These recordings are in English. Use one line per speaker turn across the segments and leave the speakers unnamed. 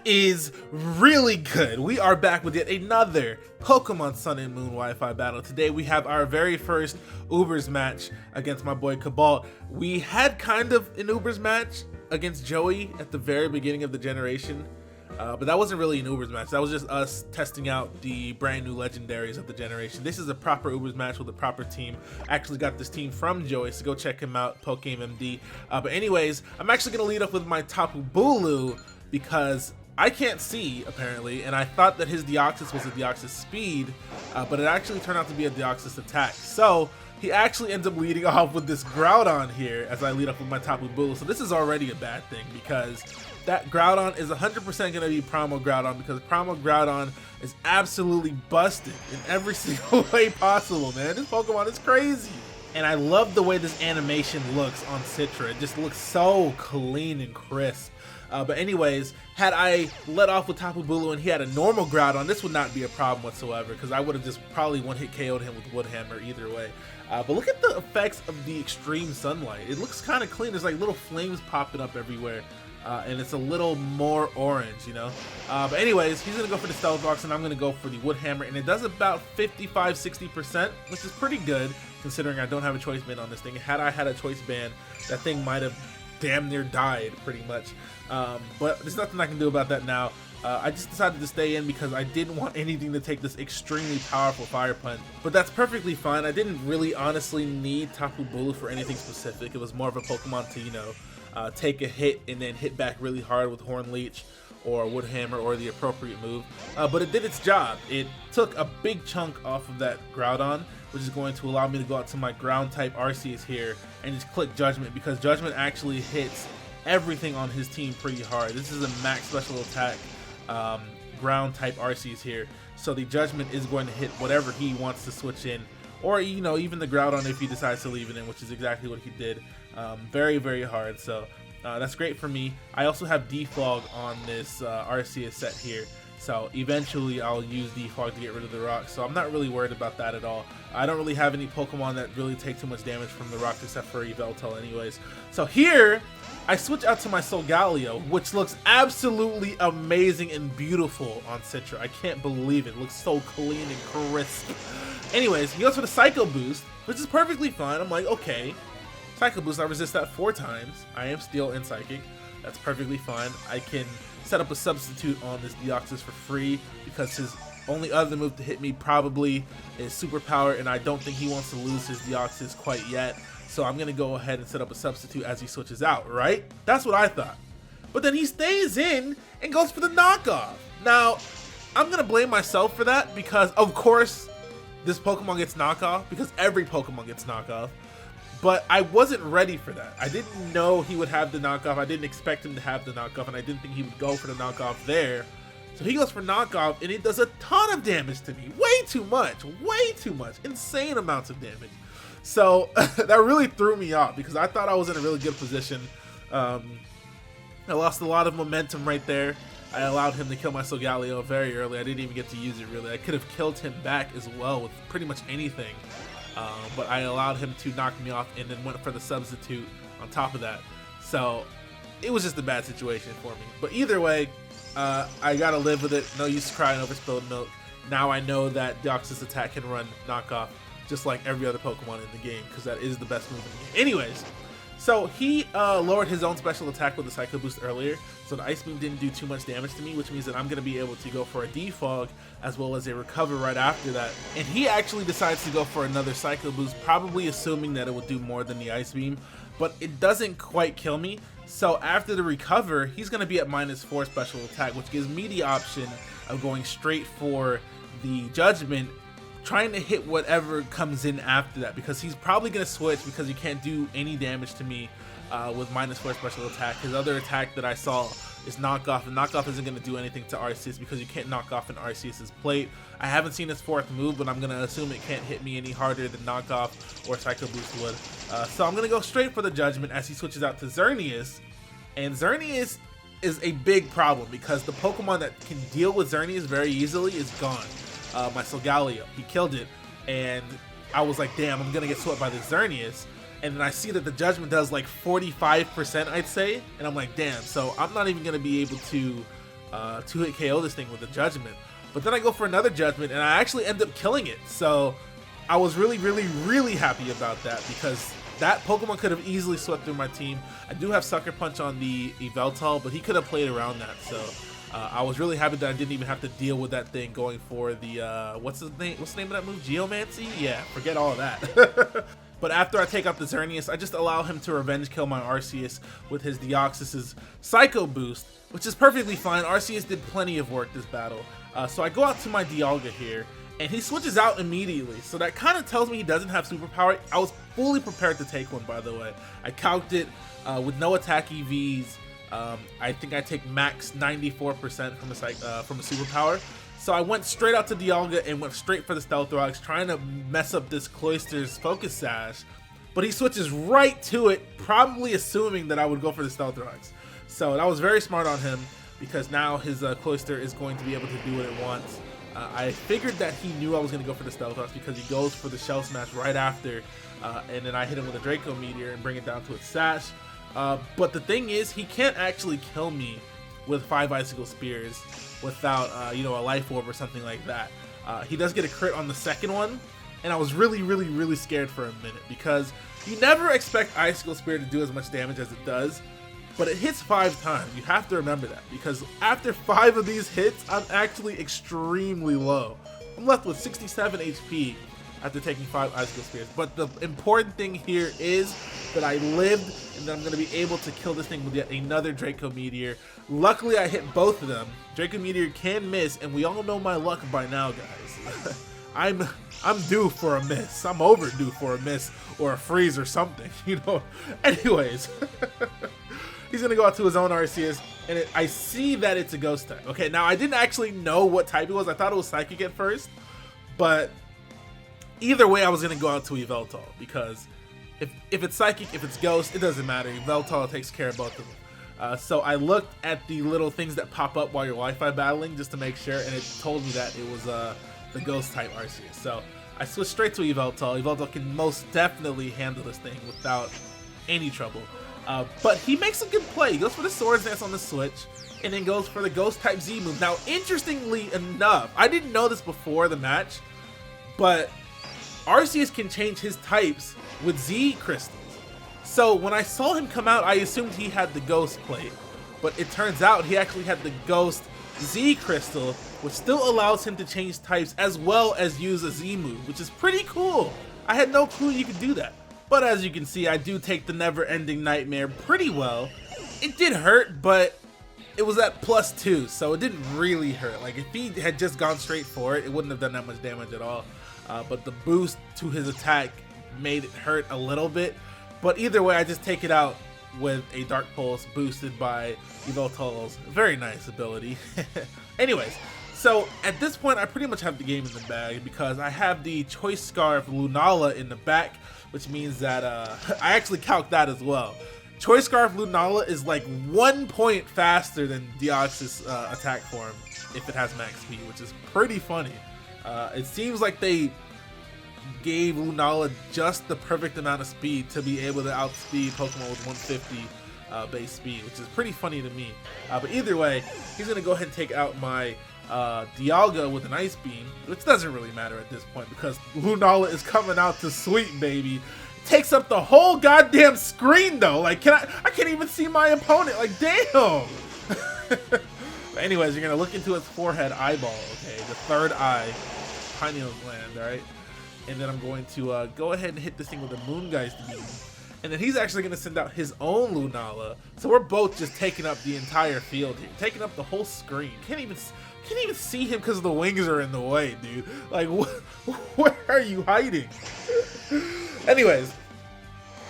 is really good. We are back with yet another Pokemon Sun and Moon Wi-Fi battle. Today we have our very first Ubers match against my boy Cabal. We had kind of an Ubers match against Joey at the very beginning of the generation, but that wasn't really an Ubers match. That was just us testing out the brand new legendaries of the generation. This is a proper Ubers match with a proper team. I actually got this team from Joey, so go check him out, Pokegame MD. But anyways, I'm actually gonna lead up with my Tapu Bulu because I can't see, apparently, and I thought that his Deoxys was a Deoxys speed, but it actually turned out to be a Deoxys attack. So he actually ends up leading off with this Groudon here as I lead up with my Tapu Bulu. So this is already a bad thing because that Groudon is 100% going to be Primal Groudon because Primal Groudon is absolutely busted in every single way possible, man. This Pokemon is crazy. And I love the way this animation looks on Citra. It just looks so clean and crisp. But anyways, had I let off with Tapu Bulu and he had a normal Groudon, this would not be a problem whatsoever because I would have just probably one-hit KO'd him with Wood Hammer either way. But look at the effects of the extreme sunlight. It looks kind of clean. There's like little flames popping up everywhere. And it's a little more orange, you know? But anyways, he's going to go for the Stealth Box and I'm going to go for the Wood Hammer. And it does about 55-60%, which is pretty good considering I don't have a choice band on this thing. Had I had a choice band, that thing might have damn near died pretty much. But there's nothing I can do about that now. I just decided to stay in because I didn't want anything to take this extremely powerful Fire Punch. But that's perfectly fine. I didn't really honestly need Tapu Bulu for anything specific. It was more of a Pokemon to, you know, take a hit and then hit back really hard with Horn Leech or Wood Hammer or the appropriate move. But it did its job. It took a big chunk off of that Groudon, which is going to allow me to go out to my ground type Arceus here and just click Judgment because Judgment actually hits everything on his team pretty hard. This is a max special attack ground type Arceus here, so the Judgment is going to hit whatever he wants to switch in, or you know, even the Groudon if he decides to leave it in, which is exactly what he did. Very, very hard, so that's great for me. I also have Defog on this Arceus set here, so eventually I'll use Defog to get rid of the rock, so I'm not really worried about that at all. I don't really have any Pokemon that really take too much damage from the rock except for Yveltal anyways. So here I switch out to my Solgaleo, which looks absolutely amazing and beautiful on Citra. I can't believe it. It looks so clean and crisp. Anyways, he goes for the Psycho Boost, which is perfectly fine. I'm like, okay, Psycho Boost, I resist that 4 times. I am Steel and Psychic. That's perfectly fine. I can set up a substitute on this Deoxys for free because his only other move to hit me probably is Superpower, and I don't think he wants to lose his Deoxys quite yet. So I'm going to go ahead and set up a substitute as he switches out, right? That's what I thought. But then he stays in and goes for the knockoff. Now, I'm going to blame myself for that because, of course, this Pokemon gets knockoff because every Pokemon gets knockoff. But I wasn't ready for that. I didn't know he would have the knockoff. I didn't expect him to have the knockoff, and I didn't think he would go for the knockoff there. So he goes for knockoff, and it does a ton of damage to me. Way too much. Insane amounts of damage. So that really threw me off because I thought I was in a really good position. I lost a lot of momentum right there. I allowed him to kill my Solgaleo very early. I didn't even get to use it really. I could have killed him back as well with pretty much anything. But I allowed him to knock me off and then went for the substitute on top of that. So it was just a bad situation for me. But either way, I gotta live with it. No use crying over spilled milk. Now I know that Deoxys attack can run knockoff just like every other Pokemon in the game, because that is the best move in the game. Anyways, so he lowered his own special attack with the Psycho Boost earlier, so the Ice Beam didn't do too much damage to me, which means that I'm going to be able to go for a Defog as well as a Recover right after that. And he actually decides to go for another Psycho Boost, probably assuming that it would do more than the Ice Beam, but it doesn't quite kill me. So after the Recover, he's going to be at -4 special attack, which gives me the option of going straight for the Judgment, trying to hit whatever comes in after that, because he's probably going to switch because he can't do any damage to me with -4 special attack. His other attack that I saw is knockoff, and knockoff isn't going to do anything to Arceus because you can't knock off an Arceus's plate. I haven't seen his 4th move, but I'm going to assume it can't hit me any harder than knockoff or Psycho Boost would. So I'm going to go straight for the Judgment as he switches out to Xerneas, and Xerneas is a big problem because the Pokemon that can deal with Xerneas very easily is gone. My Solgaleo, he killed it, and I was like, damn, I'm gonna get swept by the Xerneas. And then I see that the Judgment does like 45%, I'd say, and I'm like, damn, so I'm not even gonna be able to 2-hit KO this thing with a Judgment. But then I go for another Judgment, and I actually end up killing it. So I was really happy about that, because that Pokemon could have easily swept through my team. I do have Sucker Punch on the Yveltal, but he could have played around that. So I was really happy that I didn't even have to deal with that thing going for the, what's the name of that move? Geomancy? Yeah, forget all of that. But after I take out the Xerneas, I just allow him to revenge kill my Arceus with his Deoxys's Psycho Boost, which is perfectly fine. Arceus did plenty of work this battle. So I go out to my Dialga here, and he switches out immediately. So that kind of tells me he doesn't have Superpower. I was fully prepared to take one, by the way. I calced it with no attack EVs. I think I take max 94% from a Superpower. So I went straight out to Dialga and went straight for the Stealth Rocks, trying to mess up this Cloyster's Focus Sash. But he switches right to it, probably assuming that I would go for the Stealth Rocks. So that was very smart on him, because now his Cloyster is going to be able to do what it wants. I figured that he knew I was going to go for the Stealth Rocks, because he goes for the Shell Smash right after, and then I hit him with a Draco Meteor and bring it down to its Sash. But the thing is, he can't actually kill me with 5 Icicle Spears without, you know, a Life Orb or something like that. He does get a crit on the second one, and I was really scared for a minute, because you never expect Icicle Spear to do as much damage as it does, but it hits 5 times. You have to remember that, because after 5 of these hits, I'm actually extremely low. I'm left with 67 HP after taking 5 Icicle Spears. But the important thing here is that I lived, and that I'm going to be able to kill this thing with yet another Draco Meteor. Luckily, I hit both of them. Draco Meteor can miss, and we all know my luck by now, guys. I'm due for a miss. I'm overdue for a miss or a freeze or something, you know. Anyways, he's going to go out to his own Arceus, and I see that it's a Ghost type. Okay, now I didn't actually know what type it was. I thought it was Psychic at first, but either way, I was going to go out to Yveltal, because if it's Psychic, if it's Ghost, it doesn't matter. Yveltal takes care of both of them. So I looked at the little things that pop up while you're Wi-Fi battling just to make sure, and it told me that it was the Ghost type Arceus. So I switched straight to Yveltal. Yveltal can most definitely handle this thing without any trouble. But he makes a good play. He goes for the Swords Dance on the switch, and then goes for the Ghost type Z move. Now, interestingly enough, I didn't know this before the match, but Arceus can change his types with Z crystals. So when I saw him come out, I assumed he had the Ghost plate, but it turns out he actually had the Ghost Z crystal, which still allows him to change types as well as use a Z move, which is pretty cool. I had no clue you could do that. But as you can see, I do take the Never-Ending Nightmare pretty well. It did hurt, but it was at +2, so it didn't really hurt. Like, if he had just gone straight for it, it wouldn't have done that much damage at all. But the boost to his attack made it hurt a little bit. But either way, I just take it out with a Dark Pulse boosted by Yveltal's very nice ability. Anyways, so at this point, I pretty much have the game in the bag, because I have the Choice Scarf Lunala in the back, which means that I actually calc that as well. Choice Scarf Lunala is like 1 point faster than Deoxys attack form if it has max speed, which is pretty funny. It seems like they gave Lunala just the perfect amount of speed to be able to outspeed Pokemon with 150 base speed, which is pretty funny to me. But either way, he's going to go ahead and take out my Dialga with an Ice Beam, which doesn't really matter at this point, because Lunala is coming out to sweep, baby. Takes up the whole goddamn screen, though. Like, I can't even see my opponent. Like, damn. But anyways, you're going to look into its forehead eyeball, okay? The third eye, pineal gland, all right? And then I'm going to go ahead and hit this thing with a Moongeist Beam. And then he's actually going to send out his own Lunala. So we're both just taking up the entire field here. Taking up the whole screen. Can't even see him because the wings are in the way, dude. Like, where are you hiding? Anyways,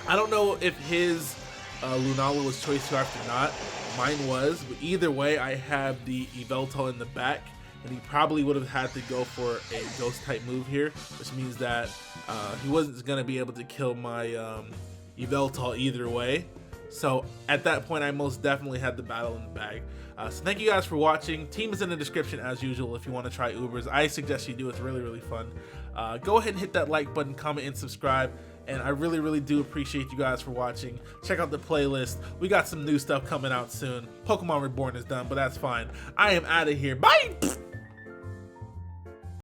I don't know if his Lunala was Choice Scarf or not. Mine was. But either way, I have the Yveltal in the back. And he probably would have had to go for a Ghost type move here, which means that he wasn't going to be able to kill my Yveltal either way. So at that point, I most definitely had the battle in the bag. So thank you guys for watching. Team is in the description as usual if you want to try Ubers. I suggest you do. It's really fun. Go ahead and hit that like button, comment, and subscribe. and I really do appreciate you guys for watching. Check out the playlist. We got some new stuff coming out soon. Pokemon Reborn is done, but that's fine. I am out of here. Bye!